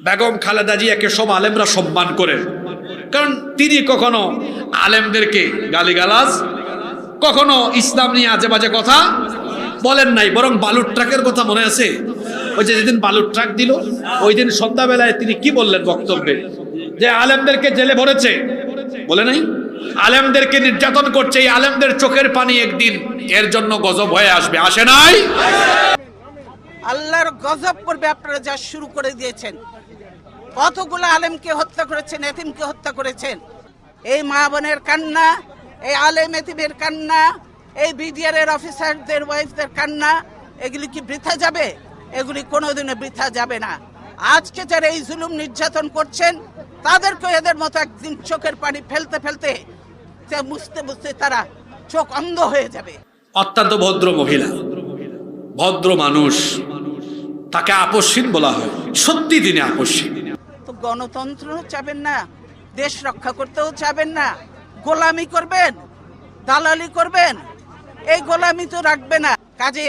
বেগম খালেদা জিয়াকে সব আলেমরা সম্মান করেন, কারণ তিনি কখনো আলেমদেরকে গালিগালাজ, কখনো ইসলাম নিয়ে আজে বাজে কথা বলেন নাই। বরং বালুর ট্রাকের কথা মনে আছে? ওই যে যেদিন বালুর ট্রাক দিল, ওই দিন সন্ধ্যাবেলায় তিনি কি বললেন বক্তব্যে? যে আলেমদেরকে জেলে ভরেছে, বলে নাই? আলেমদেরকে নির্যাতন করছে, এই আলেমদের চোখের পানি একদিন এর জন্য গজব হয়ে আসবে। আসে নাই? আল্লাহর গজব করবে। আপনারা যা শুরু করে দিয়েছেন, কতগুলো আলেমকে হত্যা করেছেন, এতিমকে হত্যা করেছেন। এই মা বোনের কান্না, এই আলেম এতিমের কান্না, এই বিডিআর এর অফিসারদের ওয়াইফদের কান্না, এগুলি কি বৃথা যাবে? এগুলি কোনোদিনও বৃথা যাবে না। আজকে যারা এই জুলুম নির্যাতন করছেন, তাদেরকে এদের মতো একদিন চোখের পানি ফেলতে ফেলতে, মুছতে মুছতে তারা চোখ অন্ধ হয়ে যাবে। অত্যন্ত ভদ্র মহিলা, ভদ্র মানুষ, তাকে আপসহীন বলা হয়। সত্যি তিনি আপসহীন। তো গণতন্ত্র চাবেন না, দেশ রক্ষা করতেও চাবেন না, গোলামি করবেন, দালালি করবেন, এই গোলামি তো রাখবে না। কাজে